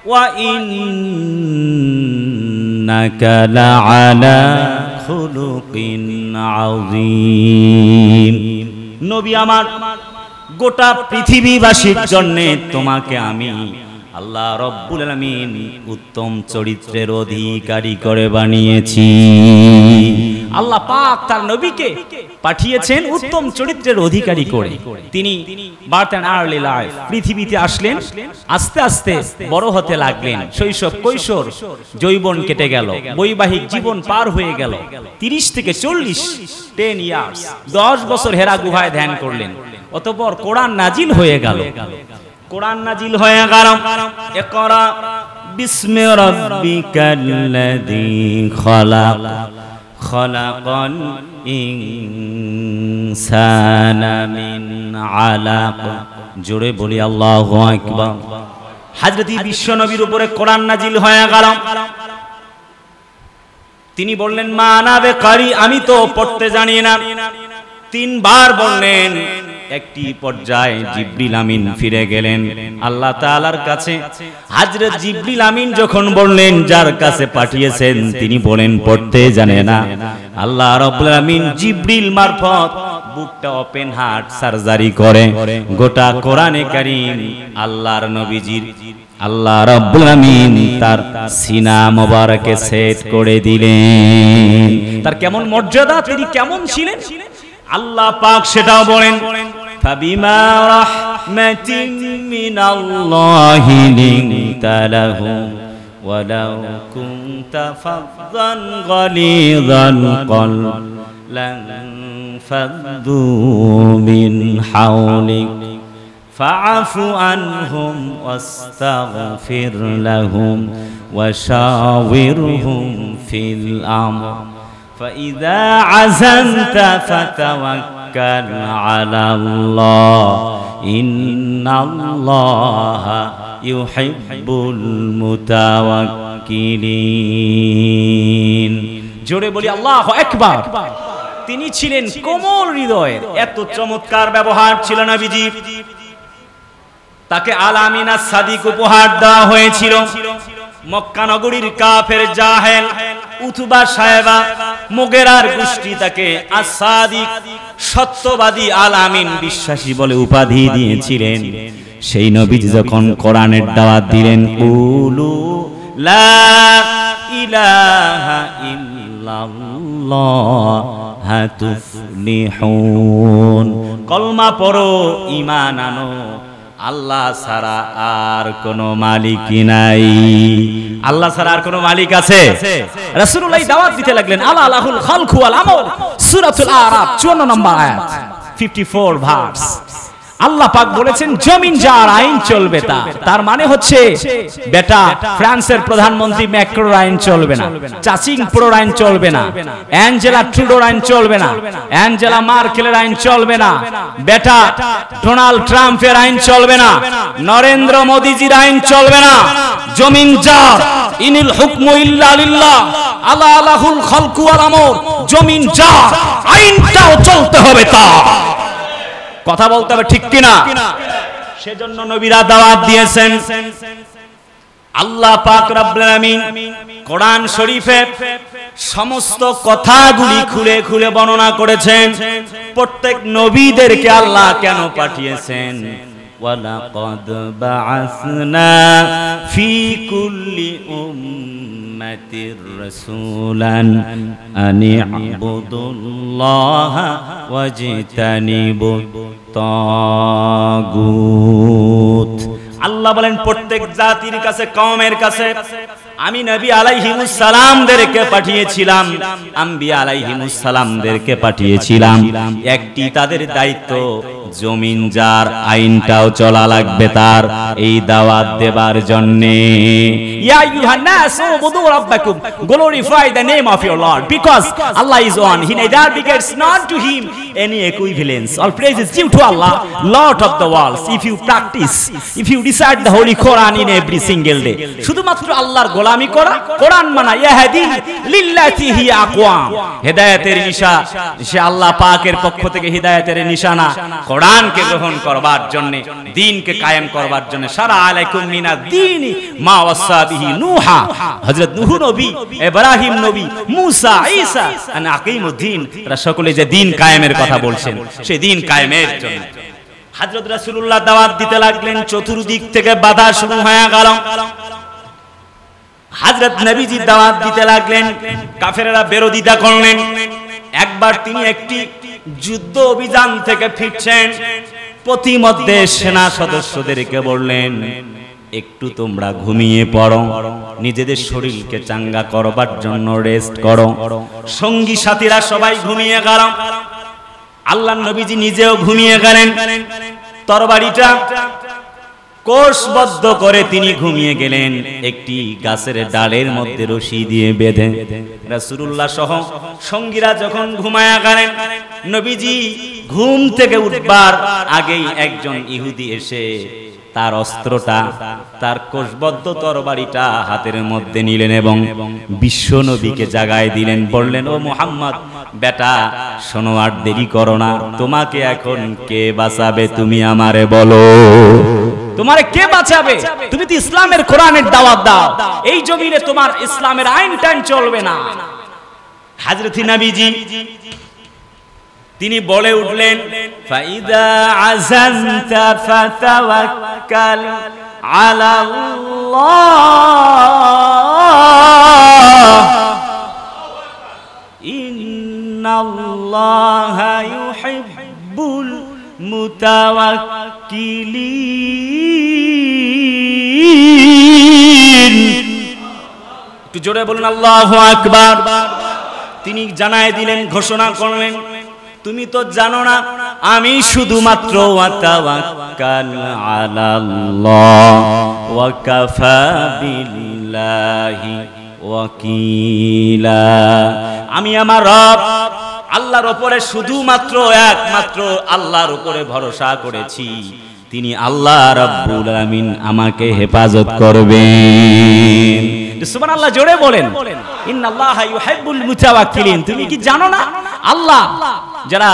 ওয়া ইন্নাকা লাআলা খুলুকিন আযীম। নবী আমার, গোটা পৃথিবীবাসীর জন্য তোমাকে আমি আল্লাহ রব্বুল আলামিন উত্তম চরিত্রের অধিকারী করে বানিয়েছি। আল্লাহ পাক তার নবীকে পাঠিয়েছেন উত্তম চরিত্রের অধিকারী করে। তিনি বার্থ অ্যান্ড আর্লি লাইফ, পৃথিবীতে আসলেন, আস্তে আস্তে বড় হতে লাগলেন, শৈশব কৈশোর যৌবন কেটে গেল, বৈবাহিক জীবন পার হয়ে গেল 30 থেকে 40, 10 ইয়ার্স, 10 বছর হেরা গুহায় ধ্যান করলেন। অতঃপর কোরআন নাজিল হয়ে গেল। কোরআন নাজিল হয়ে গেল, ইকরা বিসমি রাব্বিকাল্লাযী খালাক খালাকাল ইনসানা মিন আলাক। জোরে বলি আল্লাহু আকবার। হযরত বিশ্বনবীর উপরে কোরআন নাজিল হয়ে গেল। তিনি বললেন মা আনা বিকারি, আমি তো পড়তে জানি না। 3 বার বললেন। একটি পর্যায়ে জিবরিল আমিন ফিরে গেলেন আল্লাহ তাআলার কাছে। হযরত জিবরিল আমিন যখন বললেন যার কাছে পাঠিয়েছেন তিনি বলেন পড়তে জানে না, আল্লাহ রাব্বুল আমিন জিবরিল মারফত বুকটা ওপেন হার্ট সার্জারি করে গোটা কোরআনে কারীম আল্লাহর নবীজির আল্লাহ রাব্বুল আমিন তার সিনা মোবারকে সেট করে দিলেন। তার কেমন মর্যাদা, তিনি কেমন ছিলেন আল্লাহ পাক সেটাও বলেন। ফাবিমা রাহমাতিন মিনাল্লাহি লিনতা লাহুম ওয়ালাউ কুনতা ফাযযান গালিযাল কলব লান ফাদ্দু মিন হাওলিক ফাআফু আনহুম ওয়াস্তাগফির লাহুম ওয়াশাওিরহুম ফিল আমর فإذا عزمت فتوكل على الله إن الله يحب المتوكلين। জোরে বলি আল্লাহু আকবার। তিনি ছিলেন কোমল হৃদয়ের, এত চমৎকার ব্যবহার ছিল নবীজি। তাকে আলামিনা সাদিক উপহার দেওয়া হয়েছিল। মক্কা নগরীর কাফের জাহেল উতবা সাহেবা মুগেরার গোষ্ঠী তাকে আস-সাদিক, সত্যবাদী, আল-আমিন, বিশ্বাসী বলে উপাধি দিয়েছিলেন। সেই নবীজি যখন কোরআনের দাওয়াত দিলেন, কুলু লা ইলাহা ইল্লাল্লাহ তুফলিহুন, কলমা পড়ো, ঈমান আনো, আল্লাহ ছাড়া আর কোন মালিক নাই। আল্লাহ ছাড়া আর কোন মালিক আছে? রাসূলুল্লাহ দাওয়াত দিতে লাগলেন। আলা লাহুল খালকু ওয়াল আমর, সূরাতুল আরাফ 54 নম্বর আয়াত, 54 ভার্স। আল্লাহ পাক বলেছেন জমিন যার আইন চলবে তার মানে হচ্ছে বেটা ফ্রান্সের প্রধানমন্ত্রী ম্যাক্রোর আইন চলবে না, চাচিং প্রোর আইন চলবে না, অ্যাঞ্জেলা ট্রুডোর আইন চলবে না, অ্যাঞ্জেলা মার্কেলের আইন চলবে না, বেটা ডোনাল্ড ট্রাম্পের আইন চলবে না, নরেন্দ্র মোদিজির আইন চলবে না। জমিন যার, ইনিল হুকমু ইল্লা লিল্লাহ, আলা লাহুল খালকু ওয়াল আমর, জমিন যার, আইনটাও চলতে হবে তার। কথা বলতে হবে ঠিক কিনা? সেজন্য নবীরা দাওয়াত দিয়েছেন। আল্লাহ পাক রব্বুল আলামিন কোরআন শরীফে সমস্ত কথাগুলি খুলে খুলে বর্ণনা করেছেন। প্রত্যেক নবীদেরকে আল্লাহ কেন পাঠিয়েছেন। ওয়ালাকাদ বাআসনা ফি কুল্লি উম্মাতির রাসূলান আনি ইবুদুল্লাহা ওয়াজতানিবুত তাগুত। আল্লাহ বলেন প্রত্যেক জাতির কাছে, কওমের কাছে আমি নবী আলাইহিমুস সালামদেরকে পাঠিয়েছিলাম, আম্বিয়া আলাইহিমুস সালামদেরকে পাঠিয়েছিলাম। একটি তাদের দায়িত্ব, জমিন যার, আইনটাও চলা লাগবে তার, এই দাওয়াত দেবার জন্য। ইয়া আইয়ুহান নাস উবুদু রাব্বাকুম, glorify the name of your Lord, because Allah is one, he neither begets not to him any equivalence. All praise is due to Allah, Lord of the worlds. If you practice, if you recite the holy Quran in every single day, শুধুমাত্র আল্লাহর গোলামি করা, কোরআন মানা, ইয়াহদি লিল্লাতি হিয়া আকওয়াম, হেদায়েতের নিশা, সে আল্লাহ পাকের পক্ষ থেকে হেদায়েতের নিশানা। কোরআনকে গ্রহণ করবার জন্য, দ্বীনকে কায়েম করবার জন্য। সারা আলাইকুম মিনা দ্বীনি মা ওয়াসা বিহি নূহা, হযরত নূহ নবী, ইব্রাহিম নবী, মুসা, ঈসা আন আকিমুদ্দীন, তারা সকলে যে দ্বীন কায়েমের কথা বলছেন, সেই দ্বীন কায়েমের জন্য হযরত রাসূলুল্লাহ দাওয়াত দিতে লাগলেন। চতুর্দিক থেকে বাধা শুরু হয়ে গেল। হযরত নবীজি দাওয়াত দিতে লাগলেন, কাফেররা বিরোধিতা করলেন। একবার তিনি একটি যুদ্ধ অভিযান থেকে ফিরছেন, প্রতিমধ্যে সেনা সদস্যদেরকে বললেন, একটু তোমরা ঘুমিয়ে পড়ো, নিজেদের শরীরকে চাঙ্গা করবার জন্য রেস্ট করো। সঙ্গী সাথীরা সবাই ঘুমিয়ে গেল, আল্লাহর নবীজি নিজেও ঘুমিয়ে গেলেন। তরবারিটা কোষবদ্ধ করে তিনি ঘুমিয়ে গেলেন, একটি গাছের ডালের মধ্যে রশি দিয়ে বেঁধে। রাসূলুল্লাহ সহ সঙ্গীরা যখন ঘুমায়া গেলেন, নবীজি ঘুম থেকে উঠবার আগেই একজন ইহুদি এসে তার অস্ত্রটা, তার কোষবদ্ধ তরবারিটা হাতের মধ্যে নিলেন এবং বিশ্ব নবীকে জাগায় দিলেন। বললেন, ও মুহাম্মদ বেটা, শোনো, আর দেরি করো না, তোমাকে এখন কে বাঁচাবে তুমি আমারে বলো। তোমারে কে বাঁচাবে? তুমি তো ইসলামের কোরআনের দাওয়াত দাও, এই জমিনে তোমার ইসলামের আইন টাইন চলবে না। হযরত নবীজি তিনি বলে উঠলেন, ফাইদা আযানতা ফাতাওয়াক্কাল আলাল্লাহ ইন্নাল্লাহা ইউহিব্বুল মুতাওয়াক্কিলিন। একটু জোরে বলুন আল্লাহু আকবার। তিনি জানায় দিলেন, ঘোষণা করলেন, তুমি তো জানো না আমি শুধুমাত্র ওয়াতাওয়াক্কাল আলাল্লাহ ওয়া কাফা বিল্লাহি ওয়াকিলা, আমি আমার রব আল্লাহর উপরে শুধুমাত্র একমাত্র আল্লাহর উপরে ভরসা করেছি, তিনি আল্লাহ রাব্বুল আলামিন আমাকে হেফাজত করবেন। সুবহানাল্লাহ, জোরে বলেন, ইন্নাল্লাহা ইউহিব্বুল মুতাওয়াক্কিলিন। তুমি কি জানো না আল্লাহ যারা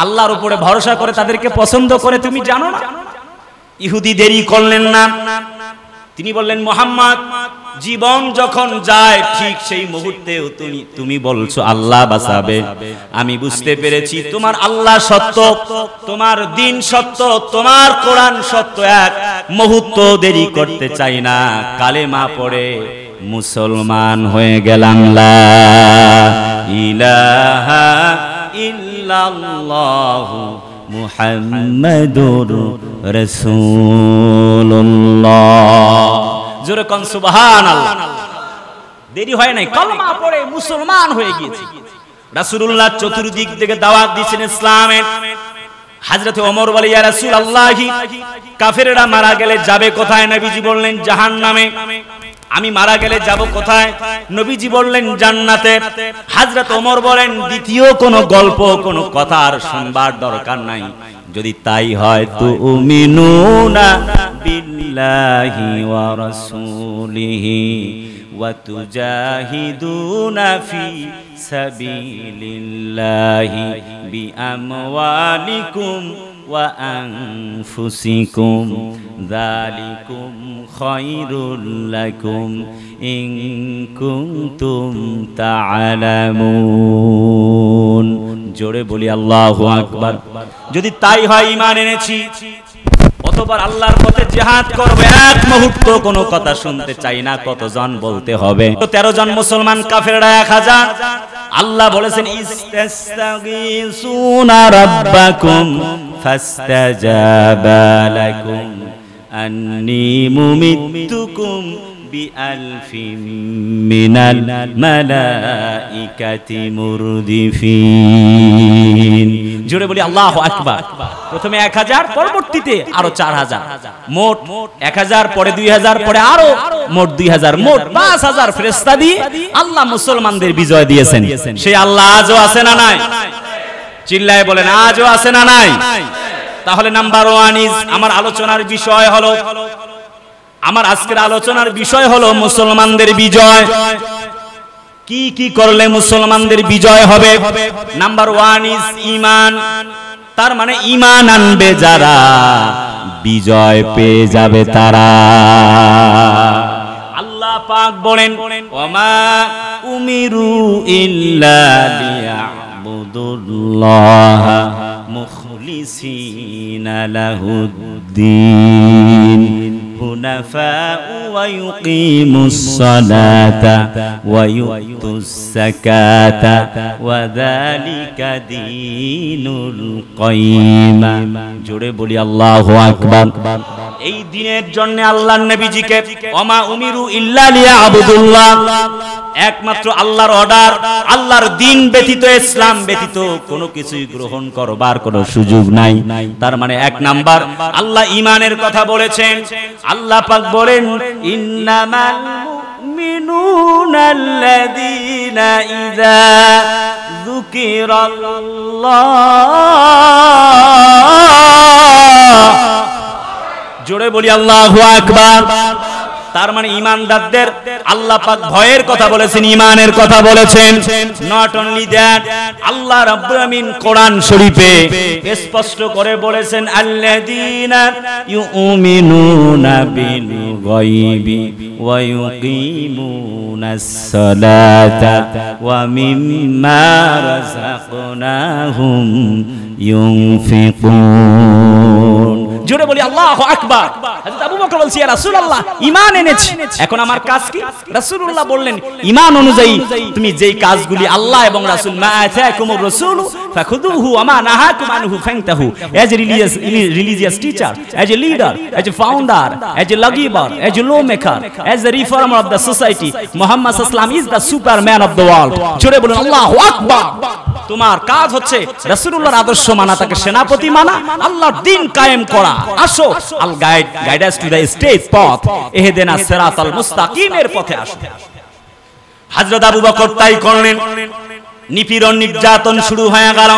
আল্লাহর উপরে ভরসা করে তাদেরকে পছন্দ করে, তুমি জানো না? ইহুদি দেরি করলেন না, তিনি বললেন, মুহাম্মদ জীবন যখন যায় ঠিক সেই মুহূর্তেও তুমি বলছো আল্লাহ বাঁচাবে। আমি বুঝতে পেরেছি তোমার আল্লাহ সত্য, তোমার দ্বীন সত্য, তোমার কোরআন সত্য। এক মুহূর্ত দেরি করতে চাই না, কালেমা পড়ে মুসলমান হয়ে গেলাম। লা ইলাহা ইল্লাল্লাহু মুহাম্মাদুর রাসূলুল্লাহ। জোরে কোন সুবহানাল্লাহ। দেরি হয় নাই, কালেমা পড়ে মুসলমান হয়ে গিয়েছে। রাসূলুল্লাহ চতুর্দিক থেকে দাওয়াত দিয়েছেন ইসলামের। হযরত ওমর বলে, ইয়া রাসূলুল্লাহ, কাফেররা মারা গেলে যাবে কোথায়? নবীজি বললেন, জাহান্নামে। আমি মারা গেলে যাব কোথায়? নবীজি বললেন, জান্নাতে। হযরত ওমর বলেন, দ্বিতীয় কোনো গল্প, কোনো কথা আর শুনবার দরকার নাই। যদি তাই হয়, তুমিনুনা বিল্লাহি ওয়া রাসূলিহি ওয়া তুজাহিদুনা ফি সাবিলিল্লাহি বিআমওয়ালিকুম ওয়া আনফুসিকুম যালিকুম খায়রুল লাকুম ইন কুনতুম তা'লামুন। জোরে বলি আল্লাহু আকবার। যদি তাই হয়, ঈমান এনেছি, অতঃপর আল্লাহর পথে জিহাদ করব, এক মুহূর্ত কোনো কথা শুনতে চাই না। কতজন বলতে হবে? 13 জন মুসলমান, কাফেররা 1000। আল্লাহ বলেছেন, ইস্তাগীসুনা রাব্বাকুম ফাস্তাজাবা লাকুম আন্নী মুমিত্তুকুম বিআলফিম মিনাল মালাইকাতি মুরদিফিন। জোরে বলি আল্লাহু আকবার। প্রথমে 1000, পরবর্তীতে আরো 4000, মোট 1000, পরে 2000, পরে আরো মোট 2000, মোট 5000 ফেরেশতা দিয়ে আল্লাহ মুসলমানদের বিজয় দিয়েছেন। সেই আল্লাহ আজও আছে না নাই? চিল্লায়ে বলেন, আজও আছে না নাই? তাহলে নাম্বার 1 ইজ, আমার আলোচনার বিষয় হলো, আমার আজকের আলোচনার বিষয় হলো মুসলমানদের বিজয়। কি করলে মুসলমানদের বিজয় হবে? নাম্বার 1 ইজ ঈমান। তার মানে ঈমান আনবে যারা বিজয় পেয়ে যাবে তারা। আল্লাহ পাক বলেন ওমা উমিরু ইল্লা লিয়াবুদুল্লাহ মুখলিসিনা লাহুদ্দিন হুনাফা ওয়া ইউকিমুস সালাতা ওয়া ইউতুস যাকাতা ওয়া যালিকা দীনুল কাইয়্যিমা। জোরে বলি আল্লাহু আকবার। এই দিনের জন্য আল্লাহর নবীজিকে ওমা উমিরু ইল্লা লিয়াবুদুল্লাহ, একমাত্র আল্লাহর অর্ডার, আল্লাহর দ্বীন ব্যতীত, ইসলাম ব্যতীত কোনো কিছুই গ্রহণ করবার কোনো সুযোগ নাই। তার মানে এক নাম্বার আল্লাহ ঈমানের কথা বলেছেন। আল্লাহ পাক বলেন ইন্নামাল মুমিনুনাল্লাযীনা ইযা যুকিরাল্লাহ, জোরে বলি আল্লাহু আকবার। তার মানে ঈমানদারদের আল্লাহ পাক ভয়ের কথা বলেছেন, ঈমানের কথা বলেছেন। নট অনলি দ্যাট, আল্লাহ রাব্বুল আমিন কোরআন শরীফে স্পষ্ট করে বলেছেন আল্লাযীনা ইউমিনুনা বিল গায়বি ওয়া ইউকিমুনাস সালাতা ওয়া মিম্মা রাযাকনাহুম ইউনফিকুন। জোরে বলি আল্লাহু আকবার। হযরত আবু বকর বলছে ইয়া রাসূলুল্লাহ ঈমান এনেছি, এখন আমার কাজ কি? রাসূলুল্লাহ বললেন ঈমান অনুযায়ী তুমি যেই কাজগুলি আল্লাহ এবং রাসূল মা আতাকুমুর রাসূলু ফাখুযুহু ওয়া মা নাহাকুম আনহু ফান্তাহু। As a religious teacher, as a leader, as a founder, as a lawgiver, as a law maker, as a reformer of the society, Muhammad সাল্লাল্লাহু আলাইহি ওয়াসাল্লাম is the superman of the world. জোরে বলুন আল্লাহু আকবার। তোমার কাজ হচ্ছে রাসূলুল্লাহর আদর্শ মানা, তাকে সেনাপতি মানা, আল্লাহর দ্বীন কায়েম করা। আসো আল guide us to the straight path, ইহদিনাস সিরাতাল মুস্তাকিমের পথে আসো। হযরত আবু বকর তাই করলেন। নিপীড়ন নির্যাতন শুরু হয়ে গেল।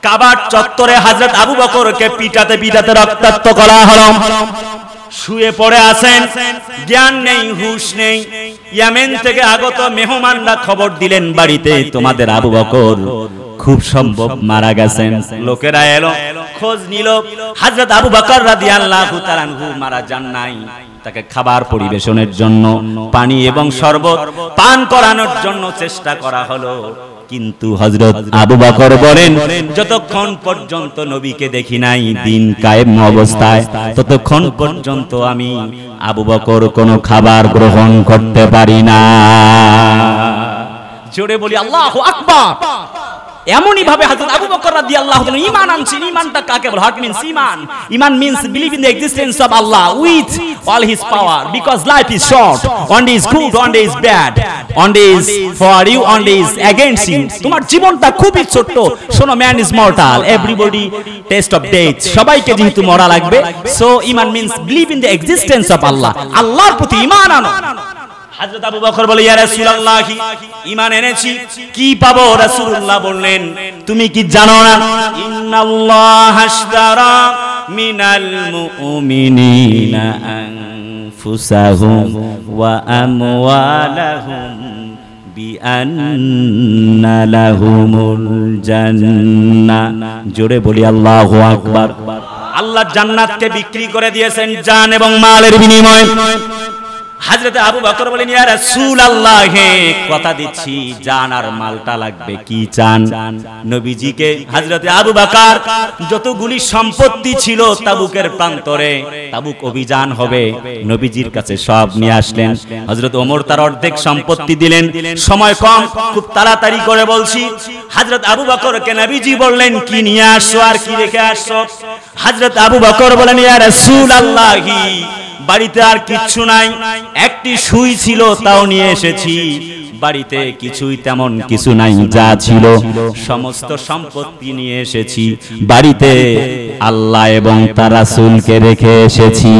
কাবার চত্বরে হযরত আবু বকরকে পিটাতে পিটাতে রক্তাক্ত করা হলো। শুয়ে পড়ে আছেন, জ্ঞান নেই, হুঁশ নেই। ইয়েমেন থেকে আগত মেহমানরা খবর দিলেন বাড়িতে তোমাদের আবু বকর খুব সম্ভব মারা গেছেন। লোকেরা এলো, খোঁজ নিল, হযরত আবু বকর রাদিয়াল্লাহু তাআলা আনহু মারা যান নাই। তাকে খাবার পরিবেশনের জন্য, পানি এবং শরবত পান করানোর জন্য চেষ্টা করা হলো, কিন্তু হযরত আবু বকর বলেন যতক্ষণ পর্যন্ত নবীকে দেখি নাই দ্বীন কায়েম অবস্থায়, ততক্ষণ পর্যন্ত আমি আবু বকর কোনো খাবার গ্রহণ করতে পারি না। জোরে বলি আল্লাহু আকবার। এমনই ভাবে হযরত আবু বকর রাদিয়াল্লাহু তাআলা ঈমান আনছেন। ঈমানটা কাকে বলে? হোয়াট মিন্স ঈমান? ঈমান means believe in the existence of Allah with all his power, because life is short, one day is good, one day is bad, one day is for you, one day is against you. তোমার জীবনটা খুবই ছোট। শোনো, man is mortal, everybody test of death, সবাইকে যেহেতু মরা লাগবে। So ঈমান means believe in the existence of Allah, আল্লাহর প্রতি ঈমান আনো। হযরত আবু বকর বলে ইয়া রাসূলুল্লাহ ঈমান এনেছি, কি পাবো? রাসূলুল্লাহ বললেন তুমি কি জানো না ইন্নাল্লাহা আশতারা মিনাল মুমিনিনা আনফুসাহুম ওয়া আমওয়ালাহুম বিআন্না লাহুমুল জান্নাহ। জোরে বলি আল্লাহু আকবার। আল্লাহ জান্নাতকে বিক্রি করে দিয়েছেন জান এবং মালের বিনিময়ে। হযরত আবু বকর বলেন ইয়া রাসূলুল্লাহ কথা দিচ্ছি জান আর মালটা লাগবে, কি চান? নবীজিকে হযরত আবু বকর যতগুলি সম্পত্তি ছিল তাবুকের প্রান্তরে, তাবুক অভিযান হবে, নবীজির কাছে সব নিয়ে আসলেন। হযরত ওমর তার অর্ধেক সম্পত্তি দিলেন। সময় কম, খুব তাড়াতাড়ি করে বলছি। হযরত আবু বকরকে নবীজি বললেন কি নিয়ে আসছো আর কি রেখে আসছো? হযরত আবু বকর বলেন ইয়া রাসূলুল্লাহ বাড়িতে আর কিচ্ছু নাই, একটি সুই ছিল তাও নিয়ে এসেছি, বাড়িতে কিছুই তেমন কিছু নাই, যা ছিল সমস্ত সম্পত্তি নিয়ে এসেছি, বাড়িতে আল্লাহ এবং তার রাসূলকে রেখে এসেছি।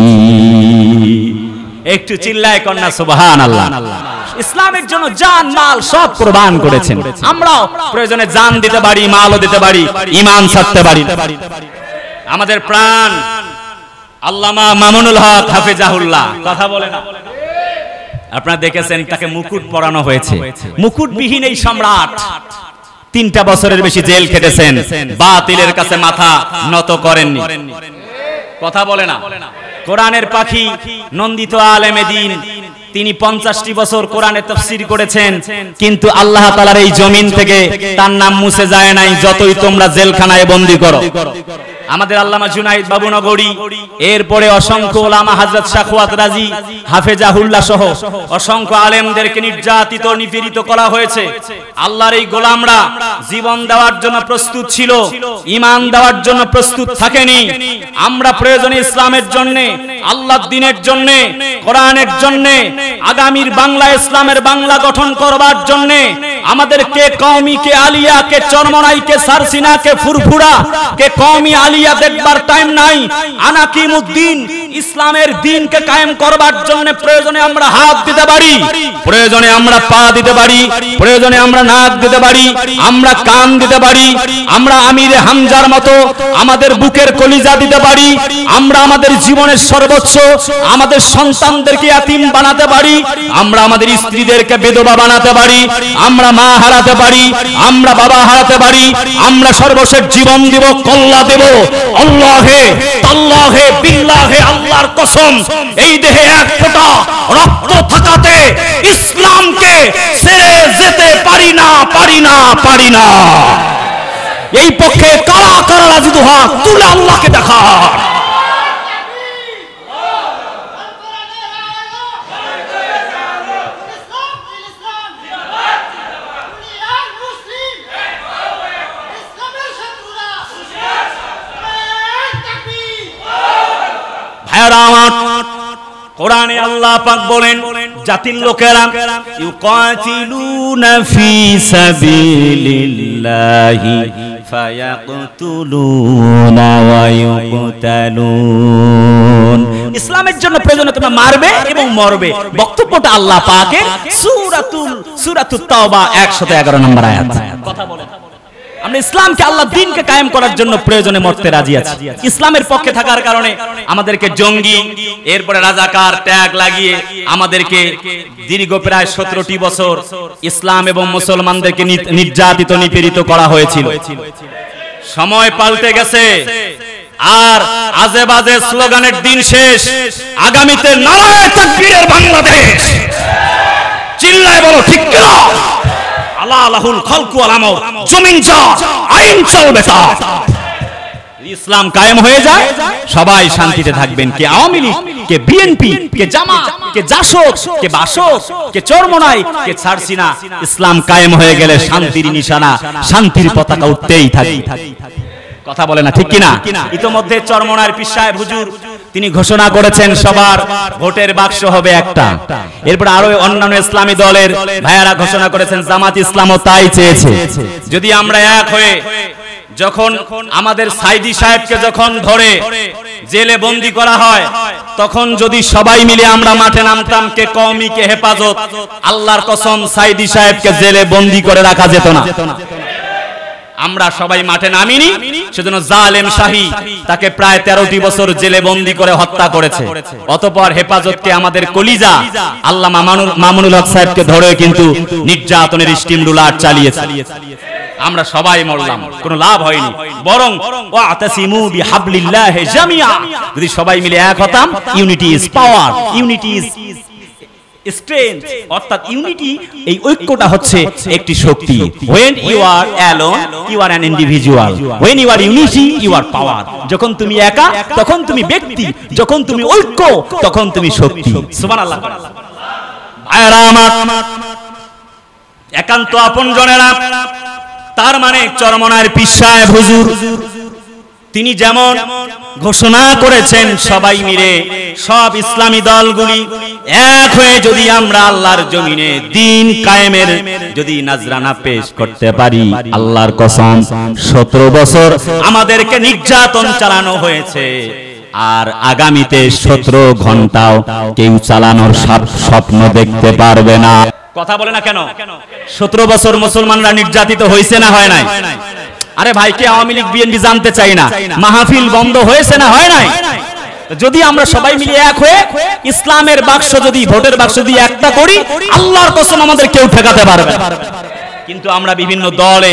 একটু চিল্লায় কন্যা সুবহানাল্লাহ। ইসলামের জন্য জান মাল সব কুরবান করেছেন। আমরাও প্রয়োজনে জান দিতে পারি, মালও দিতে পারি, ঈমান ছাড়তে পারি। আমাদের প্রাণ আল্লামা মামুনুল হক হাফেজাহুল্লাহ কথা বলে না, আপনারা দেখেছেন তাকে মুকুট পরানো হয়েছে। মুকুটবিহীন এই সম্রাট 3টা বছরের বেশি জেল খেটেছেন, বাতিলের কাছে মাথা নত করেননি। কথা বলে না। কোরআনের পাখি নন্দিত আলেমে দ্বীন, তিনি 50টি বছর কোরআনে তাফসীর করেছেন, কিন্তু আল্লাহ তাআলার এই জমিন থেকে তার নাম মুছে যায় নাই, যতই তোমরা জেলখানায় বন্দী করো। আমাদের আল্লামা জুনাইদ বাবুনগরী, এরপরে অসংখ্য ওলামা, হযরত শাখওয়াত রাজি, হাফেজাহুল্লাহ সহ অসংখ্য আলেমদেরকে নির্যাতিত নিপীড়িত করা হয়েছে। আল্লাহর এই গোলামরা জীবন দেওয়ার জন্য প্রস্তুত ছিল, ঈমান দেওয়ার জন্য প্রস্তুত থাকেনি। আমরা প্রয়োজনে ইসলামের জন্য, আল্লাহর দ্বীনের জন্য, কোরআনের জন্য, আগামীর বাংলা ইসলামের বাংলা গঠন করবার জন্য আমাদেরকে কওমি, কে আলিয়া, কে চরমনাই, কে সারসিনা, কে ফুরফুরা, কে কওমি আলিয়া দেখবার টাইম নাই। আনাকিমুদ্দিন, ইসলামের দ্বীনকে কায়েম করবার জন্য প্রয়োজনে আমরা হাত দিতে পারি, প্রয়োজনে আমরা পা দিতে পারি, প্রয়োজনে আমরা নাক দিতে পারি, আমরা কান দিতে পারি, আমরা আমিরে হামজার মতো আমাদের বুকের কলিজা দিতে পারি, আমরা আমাদের জীবনের সর্বোচ্চ আমাদের সন্তানদেরকে ইয়াতীম বানাতে পারি, আমরা আমাদের স্ত্রীদেরকে বিধবা বানাতে পারি, আমরা মা হারাতে পারি, আমরা বাবা হারাতে পারি, আমরা সর্বশেষ জীবন দিব, কল্লা দেব। আল্লাহে তাল্লাহে বিল্লাহে, আল্লাহর কসম, এই দেহে এক ফোঁটা রক্ত থাকাতে ইসলামকে ছেড়ে যেতে পারি না, পারি না, পারি না। এই পক্ষে কারা কারা রাজি দুহাত তুলে আল্লাহকে দেখা। কোরআনে আল্লাহ পাক বলেন, জাতির লোকেরা ইউকাতিলুনা ফি সাবিলিল্লাহি ফায়াকতুলুনা ওয়া ইউকতালুন। ইসলামের জন্য প্রয়োজনে তোমরা মারবে এবং মরবে। বক্তব্যটা আল্লাহ পাকের সূরাতুত তাওবা 111 নম্বর আয়াত। কথা বলেন, আমরা ইসলামকে, আল্লাহ দ্বীনকে কায়েম করার জন্য প্রয়োজনে মরতে রাজি আছি। ইসলামের পক্ষে থাকার কারণে আমাদেরকে জঙ্গি, এরপরে রাজাকার ট্যাগ লাগিয়ে আমাদেরকে দীর্ঘ প্রায় 17টি বছর ইসলাম এবং মুসলমানদেরকে নির্যাতিত নিপীড়িত করা হয়েছিল। সময় পাল্টে গেছে, আর আজে বাজে স্লোগানের দিন শেষ। আগামীতে নারায়ে তাকবীরের বাংলাদেশ। চিল্লায় বলো ঠিক কিনা? আল্লাহুল খালকু ওয়াল আমর, জমিন যা আইন চলবে তা। ইসলাম কায়েম হয়ে যায়, সবাই শান্তিতে থাকবেন। কে আওয়ামী লীগ, কে বিএনপি, কে জামাত, কে জাসদ, কে বাসদ, কে চরমনাই, কে সারসিনা, ইসলাম কায়েম হয়ে গেলে শান্তির নিশানা, শান্তির পতাকা উঠতেই থাকে। কথা বলে না ঠিক কিনা? ইতোমধ্যে চরমনার পীর সাহেব হুজুর তিনি ঘোষণা করেছেন সবার ভোটের বাক্স হবে একটা। এরপর আরো অন্যান্য ইসলামী দলের ভাইয়ারা ঘোষণা করেছেন, জামাত ইসলামও তাই চেয়েছে। যদি আমরা এক হয়ে, যখন আমাদের সাইদি সাহেবকে যখন ধরে জেলে বন্দী করা হয়, তখন যদি সবাই মিলে আমরা মাঠে নামতাম, কে কওমি, কে হেফাজত, আল্লাহর কসম সাইদি সাহেবকে জেলে বন্দী করে রাখা যেত না। আমরা সবাই মাঠে নামিনি, সেজন্য জালেম শাহী তাকে প্রায় 13টি বছর জেলে বন্দী করে হত্যা করেছে। অতঃপর হেফাজতকে আমাদের কলিজা আল্লামা মামুনুল হক সাহেবকে ধরে কিন্তু নির্যাতনের স্টিম রুলার চালিয়েছে। আমরা সবাই মরলাম, কোনো লাভ হয়নি। বরং ওয়াতাসিমু বিহাবলিল্লাহি জামিআ, যদি সবাই মিলে এক হতাম, unity is power, unity is strength, অর্থাৎ ইউনিটি, এই ঐক্যটা হচ্ছে একটি শক্তি। when you are alone you are an individual, when you are unity you are power। যখন তুমি একা তখন তুমি ব্যক্তি, যখন তুমি ঐক্য তখন তুমি শক্তি। সুবহানাল্লাহ। ভাইরা আমার, একান্ত আপনজনেরা, তার মানে চরমনার পীর সাহেব হুজুর তিনি যেমন ঘোষণা করেছেন, সবাই মিলে সব ইসলামী দলগুলি এক হয়ে যদি আমরা আল্লাহর জমিনে দ্বীন কায়েমের যদি নাজরানা পেশ করতে পারি, আল্লাহর কসম 17 বছর আমাদেরকে নির্যাতন চালানো হয়েছে, আর আগামীতে 17 ঘন্টাও কেউ চালানোর স্বপ্ন দেখতে পারবে না। কথা বলে না কেন? 17 বছর মুসলমানরা নির্যাতিত হয়েছে না হয় নাই? আরে ভাই, কে আওয়ামী লীগ বিএনপি জানতে চাই না, মাহফিল বন্ধ হয়েছে না হয় নাই? যদি আমরা সবাই মিলে এক হয়ে ইসলামের বাক্স, যদি ভোটের বাক্স দিয়ে একটা করি, আল্লাহর কসম আমাদের কেউ ঠেকাতে পারবে না। কিন্তু আমরা বিভিন্ন দলে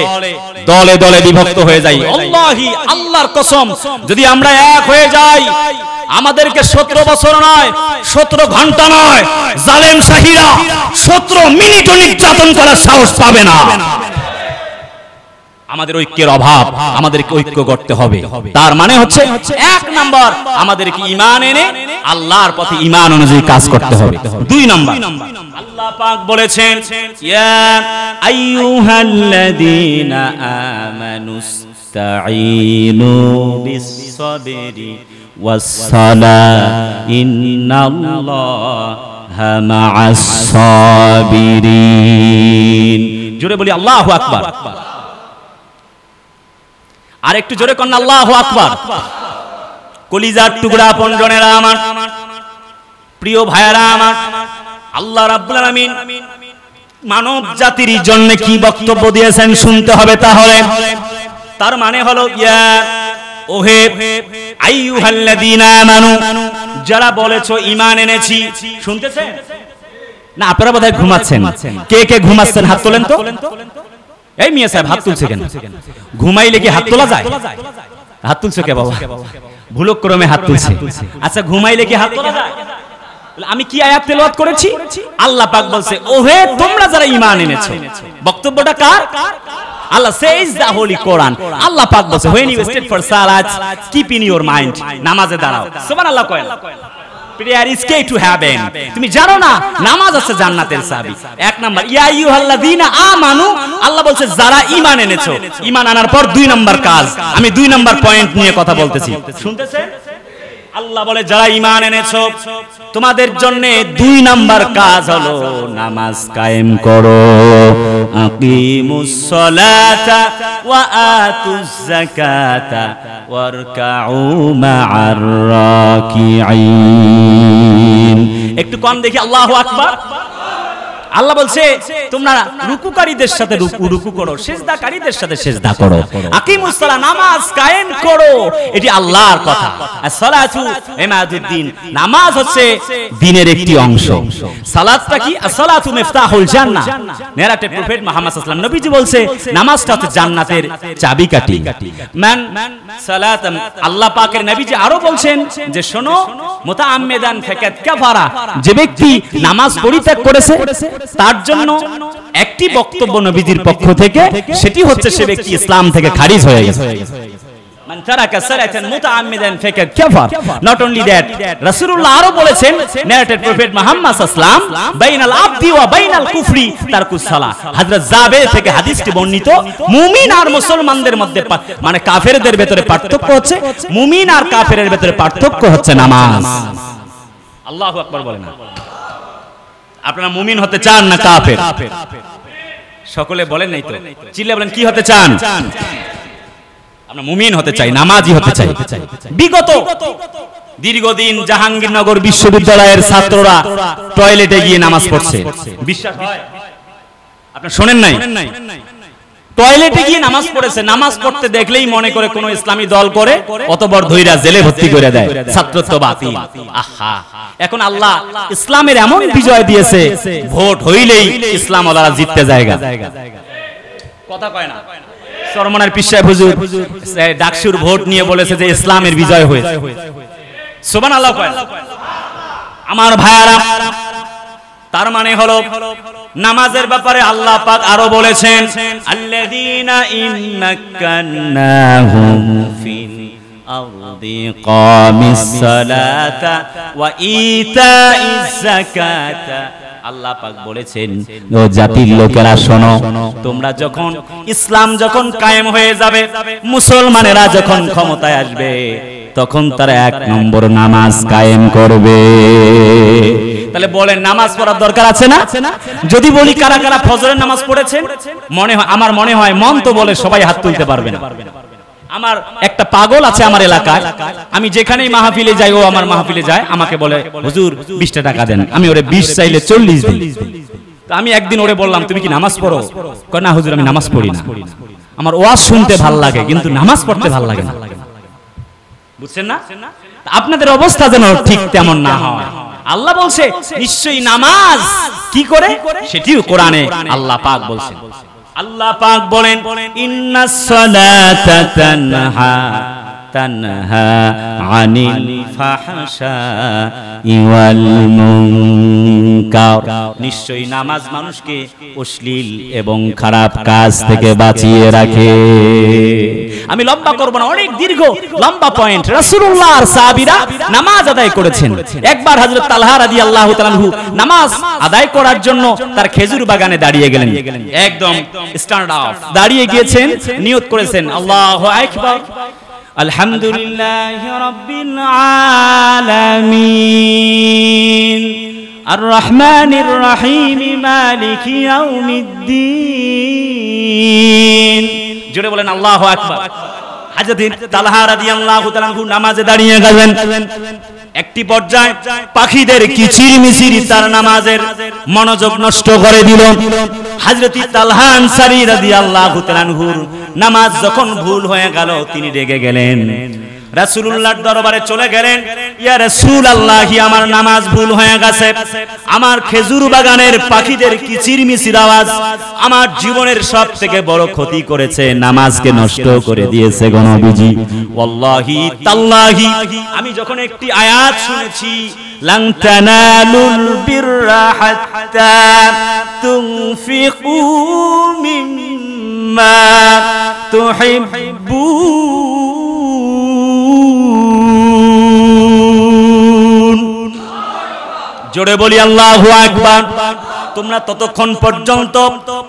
দলে দলে বিভক্ত হয়ে যাই। আল্লাহি, আল্লাহর কসম, যদি আমরা এক হয়ে যাই, আমাদেরকে 17 বছর নয়, 17 ঘন্টা নয়, জালেম শাহীরা 17 মিনিটও নির্যাতন করার সাহস পাবে না। আমাদের ঐক্যের অভাব, আমাদেরকে ঐক্য করতে হবে। তার মানে হচ্ছে 1 নাম্বার, আমাদেরকে ঈমান এনে আল্লাহর পথে ঈমান অনুযায়ী কাজ করতে হবে। 2 নাম্বার, আল্লাহ পাক বলেছেন, ইয়া আইয়ুহাল্লাযীনা আমানুস্তাঈনু বিস-সাবরি ওয়াস-সালাহ ইন্নাল্লাহা মা'আস-সাবিরিন। জোরে বলি আল্লাহু আকবার। আর একটু জোরে কন্যা আল্লাহু আকবার। কলিজার টুকরা আপনজনেরা আমার, প্রিয় ভাইয়েরা আমার, আল্লাহ রাব্বুল আলামিন মানব জাতির জন্য কি বক্তব্য দিয়েছেন শুনতে হবে। তাহলে তার মানে হলো, ইয়া ওহে আইয়ুহাল্লাযীনা আমানু, যারা বলেছো ঈমান এনেছি। শুনতেছেন না? আপনারা বোধহয় ঘুমাচ্ছেন। কে কে ঘুমাচ্ছেন হাত তোলেন তো। এই মিয়া সাহেব হাত তুলছে কেন? ঘুমাইলে কি হাত তোলা যায়? হাত তুলছে কে বাবা? ভুলক্রমে হাত তুলছে। আচ্ছা, ঘুমাইলে কি হাত তোলা যায়? আমি কি আয়াত তেলাওয়াত করেছি? আল্লাহ পাক বলছে, ওহে তোমরা যারা ঈমান এনেছো। বক্তব্যটা কার? Allah says the Holy Quran. Allah পাক বলছে, when you stay for salat, keep in your mind, নামাজে দাঁড়াও। সুবহানাল্লাহ কয়। Prayer is key to heaven. তুমি জানো না নামাজ আছে জান্নাতের চাবি। 1 নাম্বার, ইয়া আইয়ুহাল্লাযীনা আমানু, আল্লাহ বলছে যারা ঈমান এনেছো। ঈমান আনার পর 2 নাম্বার কাজ। আমি 2 নাম্বার পয়েন্ট নিয়ে কথা বলতেছি, শুনতেছেন? আল্লাহ বলে যারা ঈমান এনেছো, তোমাদের জন্য 2 নাম্বার কাজ হলো নামাজ কায়েম করো। আকিমুস সালাতা ওয়া আতুজ যাকাতা ওয়ারকাউ মা'আর রাকিঈন। একটু কোন দেখি আল্লাহু আকবার। আল্লাহ বলছে তোমরা রুকুকারীদের সাথে রুকু করো, সিজদাকারীদের সাথে সিজদা করো। আকিমুস সালাহ, নামাজ কায়েম করো, এটি আল্লাহর কথা। as-সালাতু ইমাদুদ্দিন, নামাজ হচ্ছে দ্বীনের একটি অংশ। সালাতটা কি? as-সালাতু মিফতাহুল জান্নাহ। নেরাটেড প্রফেট মুহাম্মদ সাল্লাল্লাহু আলাইহি ওয়াসাল্লাম নবীজি বলছে নামাজটা হচ্ছে জান্নাতের চাবিকাঠি। মান সালাত, আল্লাহ পাকের নবীজি আরো বলছেন যে শোনো, মুতাআম্মিদান ফাকাত কাফারা, যে ব্যক্তি নামাজ পরিত্যাগ করেছে তার জন্য একটি বক্তব্য নবীজির পক্ষ থেকে, সেটি হচ্ছে সে ব্যক্তি ইসলাম থেকে খারিজ হয়ে গেছে। মান তারাকা সালাতান মুতাআম্মিদান ফাকাদ কাফার। নট অনলি দ্যাট, রাসূলুল্লাহ আরো বলেছেন, নেরেটেড প্রফেট মুহাম্মদ সাল্লাল্লাহু আলাইহি ওয়াসাল্লাম, বাইনাল আবদি ওয়া বাইনাল কুফরি তারকুস সালাহ। হযরত জাবের থেকে হাদিসটি বর্ণিত, মুমিন আর মুসলমানদের মধ্যে মানে কাফেরদের ভিতরে পার্থক্য হচ্ছে, মুমিন আর কাফেরের ভিতরে পার্থক্য হচ্ছে নামাজ। আল্লাহু আকবার বলেন। আপনারা মুমিন হতে চান না কাফের? সকলে বলেন নাই তো, চিল্লা বলেন কি হতে চান? আমরা মুমিন হতে চাই, নামাজি হতে চাই। বিগত দীর্ঘদিন জাহাঙ্গীরনগর বিশ্ববিদ্যালয়ের ছাত্ররা টয়লেটে গিয়ে নামাজ পড়ছে, বিশ্বাস হয়? আপনারা শুনেন নাই? টয়লেটে গিয়ে নামাজ পড়েছে। নামাজ পড়তে দেখলেই মনে করে কোন ইসলামী দল করে, অতবর ধইরা জেলে ভর্তি করে দেয়, ছাত্রত্ব বাতিল। আহা, এখন আল্লাহ ইসলামের এমন বিজয় দিয়েছে, ভোট হইলেই ইসলাম ওয়ালারা জিততে জায়গা। কথা কয় না? চরমনার পীর সাহেব হুজুর ডাকসুর ভোট নিয়ে বলেছে যে ইসলামের বিজয় হয়েছে। সুবহানাল্লাহ কয়। আমার ভাইয়ারা, তার মানে হলো নামাজের ব্যাপারে আল্লাহ পাক আরো বলেছেন, আল্লাযীনা ইম্মাক্কান্নাহুম ফিল আরদি কামিস সালাতা ওয়া ইতাইজ যাকাতা। আল্লাহ পাক বলেছেন, ও জাতির লোকেরা শোনো, তোমরা যখন ইসলাম যখন কায়েম হয়ে যাবে, মুসলমানেরা যখন ক্ষমতায় আসবে, তখন তারা 1 নম্বর নামাজ কায়েম করবে। তাহলে বলেন নামাজ পড়ার দরকার আছে না? যদি বলি কারা কারা ফজরের নামাজ পড়েছেন, মনে হয়, আমার মনে হয় মন তো বলে সবাই হাত তুলতে পারবে না। আমার একটা পাগল আছে আমার এলাকায়, আমি যেখানেই মাহফিলে যাই, ও আমার মাহফিলে যায়, আমাকে বলে হুজুর 20 টাকা দেন। আমি ওরে 20 চাইলে 40 দিই। তো আমি একদিন ওরে বললাম, তুমি কি নামাজ পড়ো? কয় না হুজুর, আমি নামাজ পড়ি না। আমার ওয়াজ শুনতে ভাল লাগে, কিন্তু নামাজ পড়তে ভাল লাগে না। বুঝছেন না? আপনাদের অবস্থা যেন ঠিক তেমন না হয়। আল্লাহ বলছে নিশ্চয়ই নামাজ কি করে, সেটিও কোরআনে আল্লাহ পাক বলছেন। আল্লাহ পাক বলেন ইন্নাস সালাতা তানহা তানহা আনিল ফাহশাই ওয়াল মুনকার, নিশ্চয়ই নামাজ মানুষকে অশ্লীল এবং খারাপ কাজ থেকে বাঁচিয়ে রাখে। আমি লম্বা করব না, অনেক দীর্ঘ লম্বা পয়েন্ট। রাসূলুল্লাহ আর সাহাবীরা নামাজ আদায় করেছেন। একবার হযরত তালহা রাদিয়াল্লাহু তাআলা আনহু নামাজ আদায় করার জন্য তার খেজুর বাগানে দাঁড়িয়ে গেলেন। একদম স্ট্যান্ড আপ দাঁড়িয়ে গিয়েছেন, নিয়ত করেছেন আল্লাহু আকবার আলহামদুলিল্লাহি রাব্বিল আলামিন আর রহমানির রহিম মালিকি ইয়াউমিদ্দিন। জোরে বলেন আল্লাহু আকবার। হযরত তালহা রাদিয়াল্লাহু তাআলা আনহু নামাজে দাঁড়িয়ে গেলেন। একটি পর্যায়ে পাখিদের কিচিরমিচির তার নামাজের মনোযোগ নষ্ট করে দিল। হযরত তালহা আনসারী রাদিয়াল্লাহু তাআলা আনহুর নামাজ যখন ভুল হয়ে গেল, তিনি রেগে গেলেন, রাসূলুল্লাহর দরবারে চলে গেলেন। ইয়া রাসূলুল্লাহ, আমার নামাজ ভুল হয়ে গেছে, আমার খেজুর বাগানের পাখিদের কিচিরমিচির আওয়াজ আমার জীবনের সবথেকে বড় ক্ষতি করেছে, নামাজকে নষ্ট করে দিয়েছে গো নবীজি। ওয়াল্লাহি তাল্লাহি, আমি যখন একটি আয়াত শুনেছি, লান তানালুল বিররা হাত্তা তুনফিকু মিম্মা তুহিব্বুন। জোরে বলি আল্লাহু আকবার। তোমরা ততক্ষণ পর্যন্ত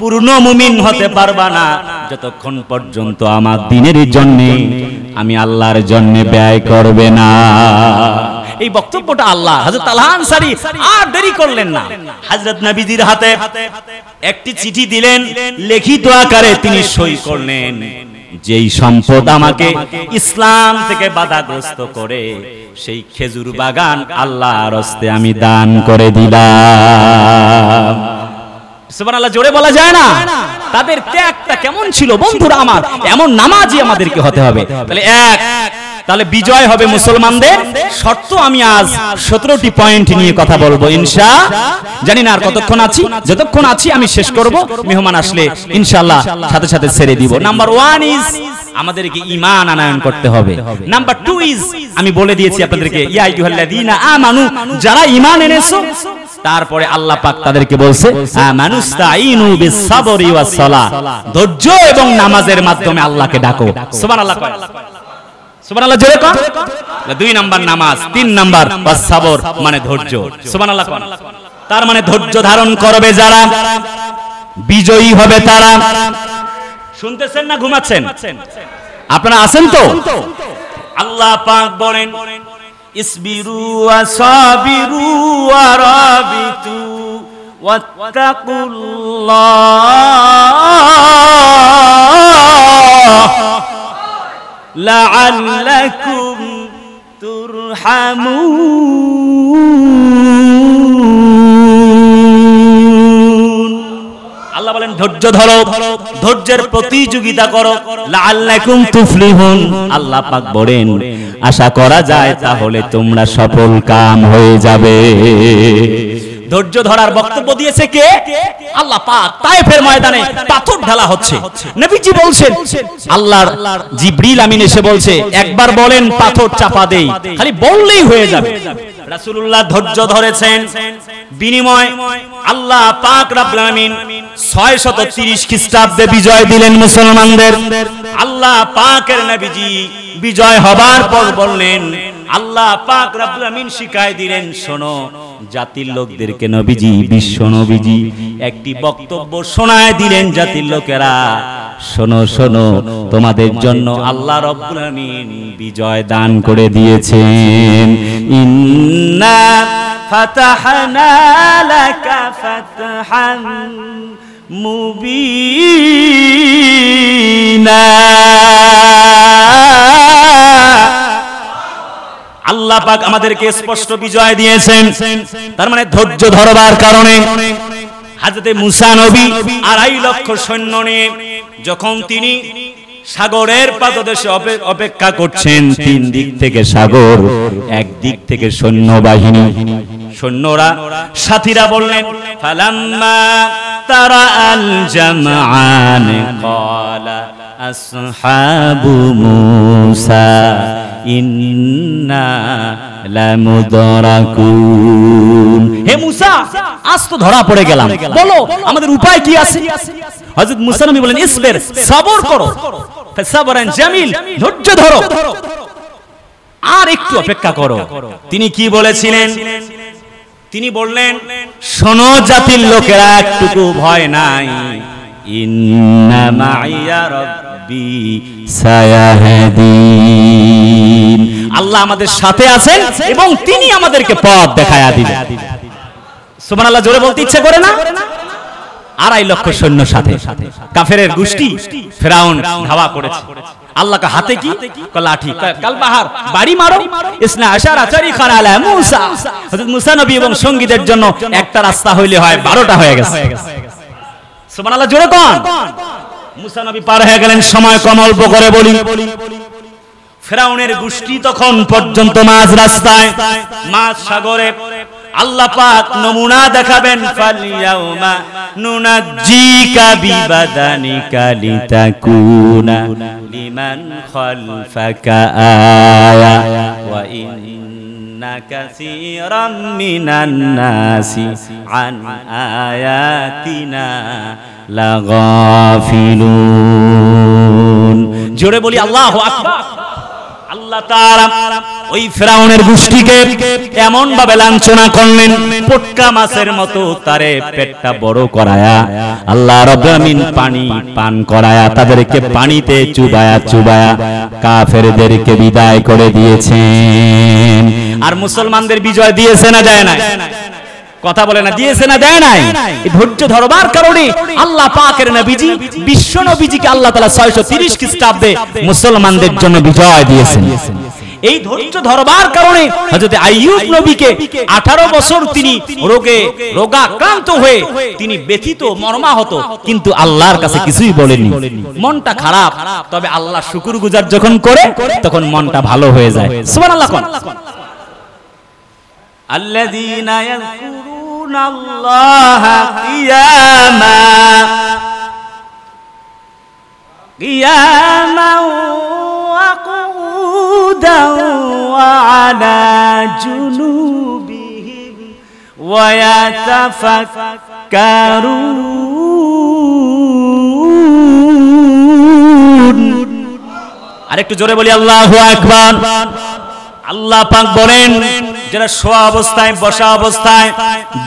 পূর্ণ মুমিন হতে পারবা না যতক্ষণ পর্যন্ত আমার দ্বীনের জন্য, আমি আল্লাহর জন্য ব্যয় করবে না। এই বক্তব্যটা আল্লাহ হযরত তালহা আনসারী আর দেরি করলেন না, হযরত নবীজির হাতে একটি চিঠি দিলেন, লিখিত আকারে তিনি সই করলেন, যেই সম্পদ আমাকে ইসলাম থেকে বাধাগ্রস্ত করে সেই খেজুর বাগান আল্লাহর হস্তে আমি দান করে দিলাম। সুবহানাল্লাহ, জোরে বলা যায় না? তাদের ত্যাগটা কেমন ছিল বন্ধুরা আমার, এমন নামাজি আমাদেরকে হতে হবে। তাহলে বিজয় হবে মুসলমানদের। শর্ত আমি আজ 17টি পয়েন্ট নিয়ে কথা বলবো ইনশাআল্লাহ। জানি না আর কতক্ষণ আছি, যতক্ষণ আছি আমি শেষ করব, মেহমান আসলে ইনশাআল্লাহ সাথে সাথে ছেড়ে দিব। নাম্বার 1 ইজ আমাদেরকে ঈমান আনয়ন করতে হবে। নাম্বার 2 ইজ আমি বলে দিয়েছি আপনাদেরকে, ইয়া আইয়ুহাল্লাযীনা আমানু, যারা ঈমান এনেছো, তারপরে আল্লাহ পাক তাদেরকে বলছে আমানুস্তাঈনু বিস-সাবরি ওয়াস-সালাহ, ধৈর্য এবং নামাজের মাধ্যমে আল্লাহকে ডাকো। সুবহানাল্লাহ, সুবহানাল্লাহ জোরে কর। 2 নাম্বার নামাজ, 3 নাম্বার ওয়াস-সাবর মানে ধৈর্য। সুবহানাল্লাহ। তার মানে ধৈর্য ধারণ করবে যারা, বিজয়ী হবে তারা। শুনতেছেন না ঘুমাচ্ছেন? আপনারা আছেন তো? আল্লাহ পাক বলেন ইসবিরু ওয়াসাবিরু ওয়ারাবিতু ওয়াত্তাকুল্লাহ লাআল্লাকুম তুরহামুন। আল্লাহ বলেন ধৈর্য ধরো, ধৈর্যের প্রতিযোগিতা করো, লাআল্লাকুম তুফলিহুন। আল্লাহ পাক বলেন আশা করা যায় তাহলে তোমরা সফল কাম হয়ে যাবে। ধৈর্য ধরার বক্তব্য দিয়েছে কে? আল্লাহ পাক। তায়েফের ময়দানে পাথর ঢালা হচ্ছে, নবীজি বলছেন, আল্লাহর জিবরিল আমিন এসে বলছে একবার বলেন পাথর চাপা দেই, খালি বললেই হয়ে যাবে। রাসূলুল্লাহ ধৈর্য ধরেছেন, বিনিময় আল্লাহ পাক রব্বুল আলামিন 630 খ্রিস্টাব্দে বিজয় দিলেন মুসলমানদের। আল্লাহ পাকের নবীজি বিজয় হবার পর বললেন, আল্লাহ পাক রব্বুল আমিন শিখায় দিলেন, শোনো জাতির লোকদেরকে, নবীজি বিশ্ব নবীজি একটি বক্তব্য শোনায় দিলেন জাতির লোকেরা, শোনো শোনো, তোমাদের জন্য আল্লাহ রব্বুল আমিন বিজয় দান করে দিয়েছেন। ইন্না ফাতাহনা লাকা ফাতহান মুবিনা। আল্লাহ পাক আমাদেরকে স্পষ্ট বিজয় দিয়েছেন। তার মানে ধৈর্য ধরবার কারণে হযরত মুসা নবী 2.5 লক্ষ সৈন্য নিয়ে যখন তিনি সাগরের পাদদেশে অপেক্ষা করছেন, 3 দিক থেকে সাগর, এক দিক থেকে সৈন্যবাহিনী, সৈন্যরা সাথীরা বললেন ফালাম্মা তারা আল জামআন ক্বালা আসহাবু মূসা ইন্না লামুদরাকুন। হে মূসা, আজ তো ধরা পড়ে গেলাম, বলো আমাদের উপায় কি আছে? হযরত মূসা নবী বলেন, ইসবির, সবর করো, সাবরান জামিল, ধৈর্য ধরো, আর একটু অপেক্ষা করো। তিনি কি বলেছিলেন? তিনি বললেন, শোনো জাতির লোকেরা, একটুকু ভয় নাই, ইন্না মাইয়া রাব্বি সায়াহদিন। আল্লাহ আমাদের সাথে আছেন এবং তিনি আমাদেরকে পথ দেখায়া দিবেন। সুবহানাল্লাহ জোরে বলতে ইচ্ছে করে না? 2.5 লক্ষ সৈন্য সাথে, কাফেরের গোষ্ঠী ফেরাউন ধাওয়া করেছে। আল্লাহকে হাতে কি? লাঠি, কাল বাহার, বাড়ি মারো। ইসনা আশারা তারিখান আলা মূসা। হযরত মূসা নবী এবং সঙ্গীদের জন্য একটা রাস্তা হইলে হয় 12টা হয়ে গেছে। সুবহানাল্লাহ জোরে কোন? মূসা নবী পার হয়ে গেলেন। সময় কম, অল্প করে বলি। ফেরাউনের গোষ্ঠী তখন পর্যন্ত মাঝ রাস্তায়, মাঝ সাগরে। আল্লাহ পাক নমুনা দেখাবেন, ফালিয়াউমা নুনাজ্জিকা বিবাদানিকা লিতাকুনা লিমান খালফাকা আয়া ওয়া ইন্না কাসীরাম মিনান নাসি আন আয়াতিনা লাগাফিলুন। জোরে বলি আল্লাহু আকবার। আল্লাহ তাআলা ওই ফেরাউনের গোষ্ঠীকে এমন ভাবে লাঞ্ছনা করলেন, পটকা মাছের মতো তারে পেটটা বড় করায়া আল্লাহ রাব্বুল আমিন পানি পান করায়া তাদেরকে পানিতে চুবায়া চুবায়া কাফেরদেরকে বিদায় করে দিয়েছেন। আর মুসলমানদের বিজয় দিয়েছে না দেয় না? কথা বলে না, দিয়েছে না দেয় নাই? এই ধৈর্য ধরবার কারণে আল্লাহ পাকের নবীজি, বিশ্ব নবীজিকে আল্লাহ তাআলা 630 খ্রিস্টাব্দে মুসলমানদের জন্য বিজয় দিয়েছেন। এই ধৈর্য ধরবার কারণে হযরত আইয়ুব নবীকে 18 বছর তিনি রোগাক্রান্ত হয়ে তিনি ব্যথিত, মর্মাহত, কিন্তু আল্লাহর কাছে কিছুই বলেননি। মনটা খারাপ, তবে আল্লাহ শুকরগুজার যখন করে তখন মনটা ভালো হয়ে যায়। সুবহানাল্লাহ। আল্লাযীনা ইয়াযকুরুনা আল্লাহা কিয়ামান ওয়া qu'udan ওয়া আলা জুনুবিহিম ওয়া ইয়াতাফাক্কারুন। আরেকটু জোরে বলি আল্লাহু আকবার। আল্লাহ পাক বলেন, যারা শোয়া অবস্থায়, বসা অবস্থায়,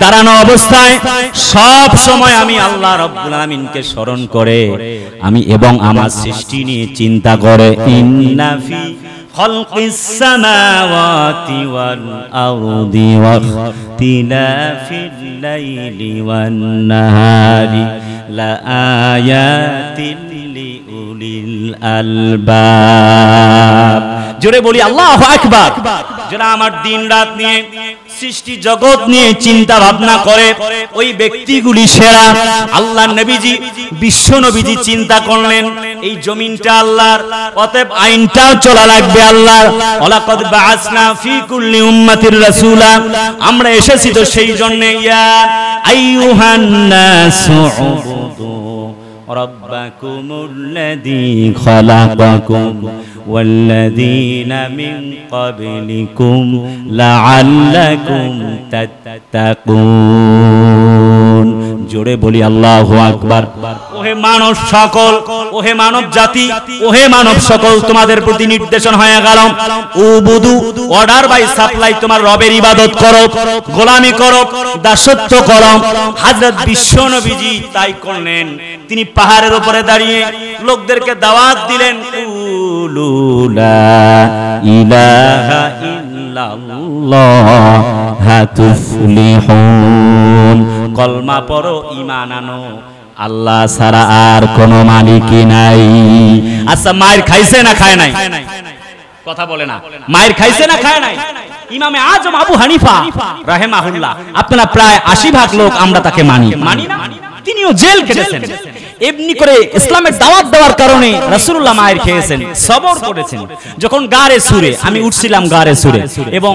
দাঁড়ানো অবস্থায় সব সময় আমি আল্লাহ রাব্বুল আমিনকে স্মরণ করে, আমি এবং আমার সৃষ্টি নিয়ে চিন্তা করে, ইন্না ফি খালকিস সামাওয়াতি ওয়াল আরদি ওয়া ইখতিলাফিল লাইলি ওয়ান নাহারি লাআয়াতিন লিউলিল আলবাব। জোরে বলি আল্লাহু আকবার। যারা আমার দিন রাত নিয়ে, সৃষ্টি জগৎ নিয়ে চিন্তা ভাবনা করে, ওই ব্যক্তিগুলি সেরা। আল্লাহর নবীজি, বিশ্ব নবীজি চিন্তা করলেন এই জমিনটা আল্লাহর, অতএব আইনটাও চলা লাগবে আল্লাহর। ওয়ালাকাদ বাআসনা ফি কুল্লি উম্মাতির রাসূলা, আমরা এসেছি তো সেই জন্য, ইয়া আইয়ুহান নাসু উবুদু রাব্বাকুমুল্লাযী খালাকাকুম ওয়াল্লাযীনা মিন ক্বাবলিকুম লাআল্লাকুম তাত্তাকুন। জোরে বলি আল্লাহু আকবার। ওহে মানব সকল, ওহে মানব জাতি, ওহে মানব সকল, তোমাদের প্রতি নির্দেশন হয়ে গেল, উবুদু, অর্ডার বাই সাপ্লাই, তোমার রবের ইবাদত করো, গোলামি করো, দাসত্ব করো। হযরত বিশ্ব নবীজি তাই করলেন। তিনি পাহাড়ের উপরে দাঁড়িয়ে লোকদেরকে দাওয়াত দিলেন, কুলু লা ইলাহা ইল্লাল্লাহ তুফলিহুন। কলমা পড়ো, ঈমান আনো, আল্লাহ ছাড়া আর কোনো মালিকই নাই। আচ্ছা, মায়ের খাইছে না খায় নাই? কথা বলে না। মায়ের খাইছে না খায় নাই? ইমামে আজম আবু হানিফা রাহিমাহুল্লাহ, আপনারা প্রায় 80 ভাগ লোক আমরা তাকে মানি না। তিনিও জেল খেটেছেন, এমনি করে ইসলামের দাওয়াত দেওয়ার কারণে রাসূলুল্লাহ মায়ের খেয়েছেন, সবর করেছেন। যখন গারে সুরে আমি উঠছিলাম, গারে সুরে, এবং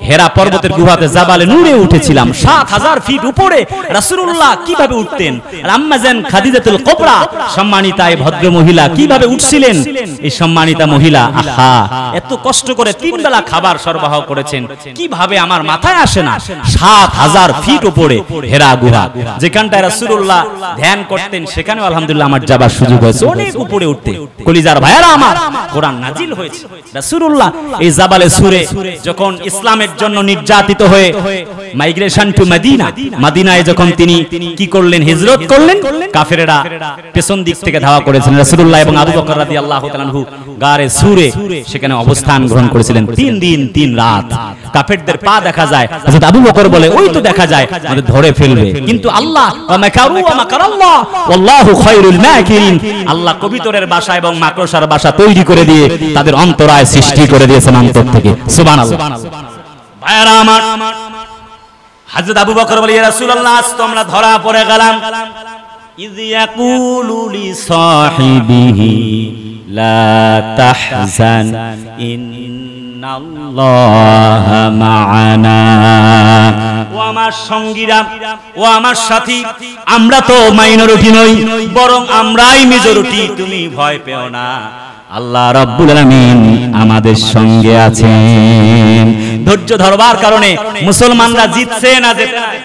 হেরা পর্বতের গুহাতে জাবালে নূরে উঠেছিলাম, ৭০০০ ফিট উপরে রাসূলুল্লাহ কিভাবে উঠতেন, আম্মা জান খাদিজাতুল কুবরা সম্মানিতা এই ভদ্র মহিলা কিভাবে উঠছিলেন, এই সম্মানিতা মহিলা আহা এত কষ্ট করে ৩ বেলা খাবার সরবরাহ করেছেন, কিভাবে আমার মাথায় আসে না। ৭০০০ ফিট উপরে হেরা গুহা, যেখানটায় রাসূলুল্লাহ ধ্যান করতেন, সেখানে আলহামদুলিল্লাহ আমার যাবার সুযোগ হয়েছে অনেক উপরে উঠতে। কলিজার ভাইরা আমার, কোরআন নাজিল হয়েছে, রাসূলুল্লাহ এই জাবালে সুরে যখন ইসলামের জন্য নির্যাতিত হয়ে মাইগ্রেশন টু মদিনা, মদিনায় যখন তিনি কি করলেন, হিজরত করলেন, কাফেররা পেছন দিক থেকে ধাওয়া করেছেন, রাসূলুল্লাহ এবং আবু বকর রাদিয়াল্লাহু তাআলা আনহু গারে সুরে সেখানে অবস্থান গ্রহণ করেছিলেন ৩ দিন ৩ রাত। কাফেরদের পা দেখা যায়, হযরত আবু বকর বলে ওই তো দেখা যায়, আমাদের ধরে ফেলবে, কিন্তু আল্লাহ ওয়া মাকারু ওয়া মাকারাল্লাহ ওয়াল্লাহু খায়রুল মাকিরিন, আল্লাহ কবিতরের ভাষা এবং মাকড়সার ভাষা তৈরি করে দিয়ে তাদের অন্তরায় সৃষ্টি করে দিয়েছেন অন্তর থেকে। সুবহানাল্লাহ। ভাইরা আমার, হযরত আবু বকর বলে ইয়া রাসূলুল্লাহ আজ তো আমরা ধরা পড়ে গেলাম। ইয ইয়াকুলু লি সাহিবিহি লা তাহজান ইন্নাল্লাহা মা'ানা, ও আমার সঙ্গীরা, ও আমার সাথী, আমরা তো মাইনরিটি নই, বরং আমরাই মেজরিটি, তুমি ভয় পেও না, আল্লাহ রাব্বুল আলামিন আমাদের সঙ্গে আছেন। ধৈর্য ধরবার কারণে মুসলমানরা জিতছে না জেতে নাই?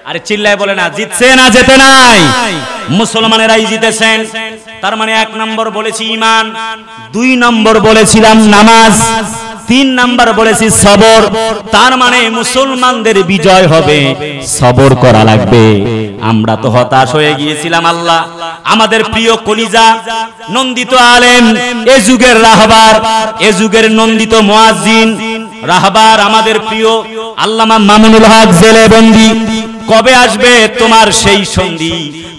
আরে চিল্লায় বলে না, জিতছে না জেতে নাই? মুসলমানেরাই জিতেছেন। তার মানে ১ নম্বর বলেছি ঈমান, ২ নম্বর বলেছিলাম নামাজ, ৩ নম্বর বলেছি সবর। তার মানে মুসলমানদের বিজয় হবে, সবর করা লাগবে। আমরা তো হতাশ হয়ে গিয়েছিলাম। আল্লাহ আমাদের প্রিয় কলিজা নন্দিত আলেম, এ যুগের রাহবার, এ যুগের নন্দিত মুয়াজ্জিন রাহবার, আমাদের প্রিয় আল্লামা মামুনুল হক জেলে বন্দী, কবে আসবে তোমার সেই সন্ধি,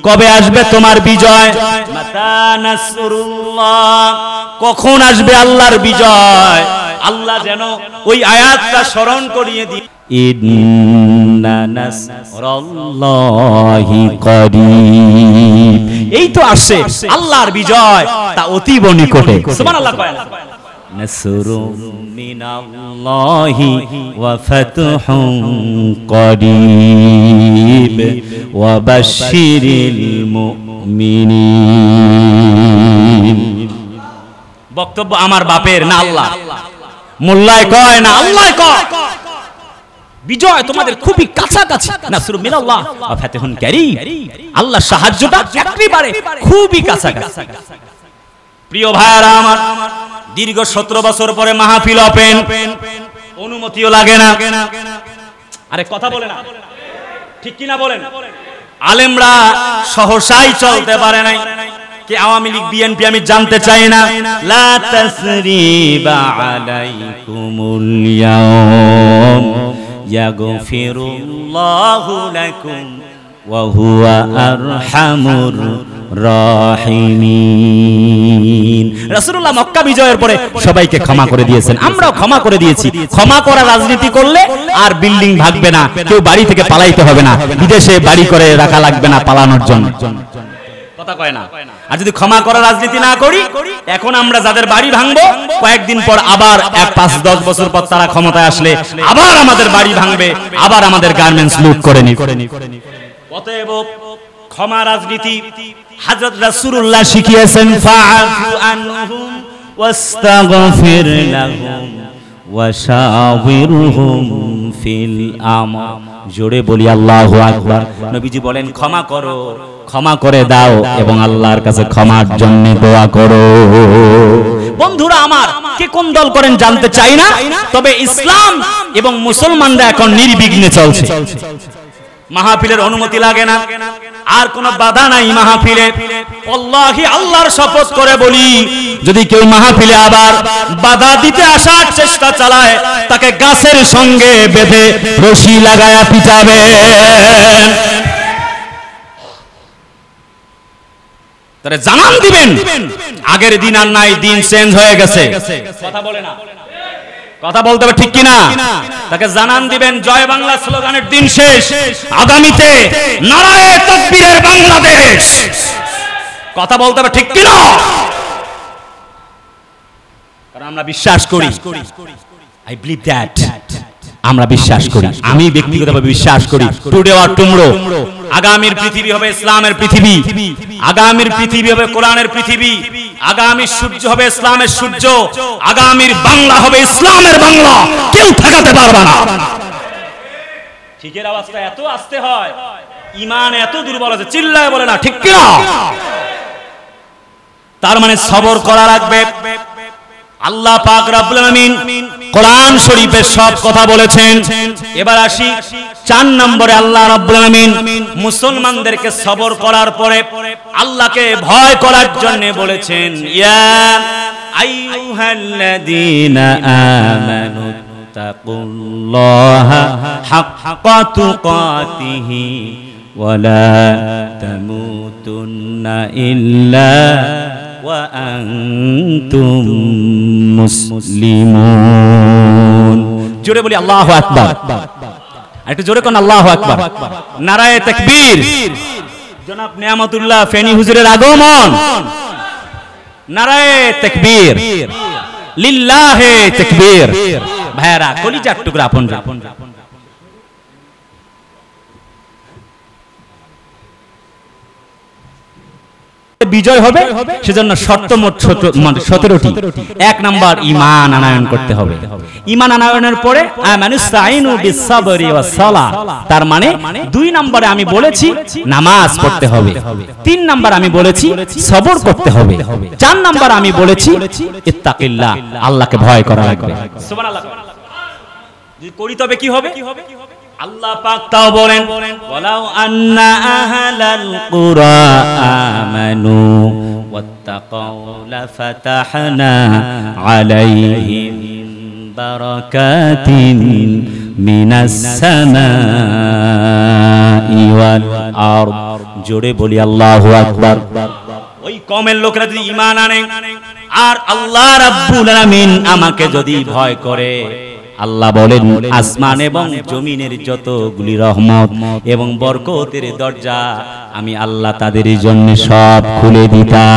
কবে আসবে তোমার বিজয়? মাতা নাসরুল্লাহ, কখন আসবে আল্লাহর বিজয়? আল্লাহ যেন ওই আয়াতটা স্মরণ করিয়ে দিই, ইন্না নাসরাল্লাহি করিব, এই তো আসছে আল্লাহর বিজয়, তা অতীব নিকটে। সুবহানাল্লাহ। নাসরুম মিনাল্লাহি ওয়া ফাতহুন করিব ওয়া বাশশিরিল মুমিনিন। বক্তব্য আমার বাপের না, আল্লাহ মোল্লায় কয় না, আল্লাহ কয় বিজয় তোমাদের খুবই কাছাকাছি। নাসরুম মিনাল্লাহ ওয়া ফাতহুন করিব, আল্লাহর সাহায্যটা একেবারে খুবই কাছাকাছি। প্রিয় ভাইরা আমার, দীর্ঘ 17 বছর পরে মাহফিল ওপেন, অনুমতিও লাগে না। আরে কথা বলে না, ঠিক কি না বলেন? আলেমরা সহসাই চলতে পারে নাই। কে আওয়ামী লীগ বিএনপি আমি জানতে চাই না। লা তাসরিবা আলাইকুমুল ইয়াউম ইয়াগফিরুল্লাহু লাকুম ওয়া হুয়া আরহামুর রাহিমিন। রাসূলুল্লাহ মক্কা বিজয়ের পরে সবাইকে ক্ষমা করে দিয়েছেন, আমরাও ক্ষমা করে দিয়েছি। ক্ষমা করা রাজনীতি করলে আর বিল্ডিং ভাগবে না, কেউ বাড়ি থেকে পালাইতে হবে না, বিদেশে বাড়ি করে রাখা লাগবে না পালানোর জন্য। কথা কয় না? আর যদি ক্ষমা করা রাজনীতি না করি, এখন আমরা যাদের বাড়ি ভাঙবো, কয়েকদিন পর আবার 5-10 বছর পর তারা ক্ষমতায় আসলে আবার আমাদের বাড়ি ভাঙবে, আবার আমাদের গার্মেন্টস লুট করে নি। অতএব ক্ষমা রাজনীতি হযরত রাসূলুল্লাহ শিখিয়েছেন, ফাআফু আনহুম ওয়াস্তাগফির লাহুম ওয়াশাওয়িরহুম ফিল আমর। জোরে বলি আল্লাহু আকবার। নবীজি বলেন ক্ষমা করো, ক্ষমা করে দাও এবং আল্লাহর কাছে ক্ষমার জন্য দোয়া করো। বন্ধুরা আমার, কে কোন দল করেন জানতে চাই না, তবে ইসলাম এবং মুসলমানরা এখন নির্বিঘ্নে চলছে। মাহফিলের অনুমতি লাগে না, আর কোনো বাধা নাই মাহফিলে। আল্লাহি আল্লাহর শপথ করে বলি, যদি কেউ মাহফিলে আবার বাধা দিতে আসার চেষ্টা চালায়, তাকে গাছের সঙ্গে বেঁধে রশি লাগায়া পিটাবেন। তারে জানান দিবেন আগের দিন আর নাই, দিন চেঞ্জ হয়ে গেছে। কথা বলে না, কথা বলতে হবে ঠিক কিনা? তাকে জানান দিবেন জয় বাংলা স্লোগানের দিন শেষ, আগামীতে নারায়ে তাকবীরের বাংলাদেশ। কথা বলতে হবে ঠিক কি না? কারণ আমরা বিশ্বাস করি, আই বিলিভ দ্যাট, আমরা বিশ্বাস করি, আমি ব্যক্তিগতভাবে বিশ্বাস করি টুডে অর টুমরো আগামীর পৃথিবী হবে ইসলামের পৃথিবী, আগামীর পৃথিবী হবে কোরআনের পৃথিবী, আগামীর সূর্য হবে ইসলামের সূর্য, আগামীর বাংলা হবে ইসলামের বাংলা, কেউ ঠেকাতে পারবে না। ঠিকের আওয়াজটা এত আস্তে হয়, ঈমান এত দুর্বল আছে, চিল্লায় বলে না ঠিক কি না? তার মানে সবর করা লাগবে। আল্লাহ পাক রব্বুল আলামিন কোরআন শরীফে সব কথা বলেছেন। এবার আসি 4 নম্বরে, আল্লাহ রাব্বুল আলামিন মুসলমানদেরকে সবর করার পরে আল্লাহকে ভয় করার জন্য বলেছেন, ইয়া আইয়ুহাল্লাযীনা আমানু তাকুল্লাহা হাক্কা তুকাতিহি ওয়া লা তামুতুন্না ইল্লা ওয়া আনতুম মুসলিমুন। জোরে বলি আল্লাহু আকবার, একটু জোরে কোন আল্লাহু আকবার। নারায়ে তাকবীর। জনাব নিয়ামতুল্লাহ ফেনী হুজুরের আগমন। নারায়ে তাকবীর, লিল্লাহে তাকবীর। ভাইরা কলিজার টুকরা আপনরা, বিজয় হবে সেজন্য শর্ত মোট 17টি। 1 নাম্বার ঈমান আনয়ন করতে হবে। ঈমান আনয়নের পরে আমানুস্তাইনু বিসসাবরি ওয়াস সালাহ, তার মানে 2 নম্বরে আমি বলেছি নামাজ পড়তে হবে, 3 নাম্বার আমি বলেছি সবর করতে হবে, 4 নাম্বার আমি বলেছি ইত্তাকিল্লাহ, আল্লাহকে ভয় করা লাগবে। সুবহানাল্লাহ। যদি করি তবে কি হবে? আল্লাহ পাক তাও বলেন, ওয়ালাউ আন্না আহলাল কুরা আমানু ওয়াত্তাকাউ লাফাতাহনা আলাইহিম বারাকাতিন মিনাস সামাই ওয়াল আরদ। জোরে বলি আল্লাহু আকবার। ওই কওমের লোকেরা যদি ঈমান আনে আর আল্লাহ রাব্বুল আলামিন আমাকে যদি ভয় করে, আল্লাহ বলেন আসমান এবং জমিনের যতগুলি রহমত এবং বরকতের দরজা আমি আল্লাহ তাদের জন্য সব খুলে দিতাম।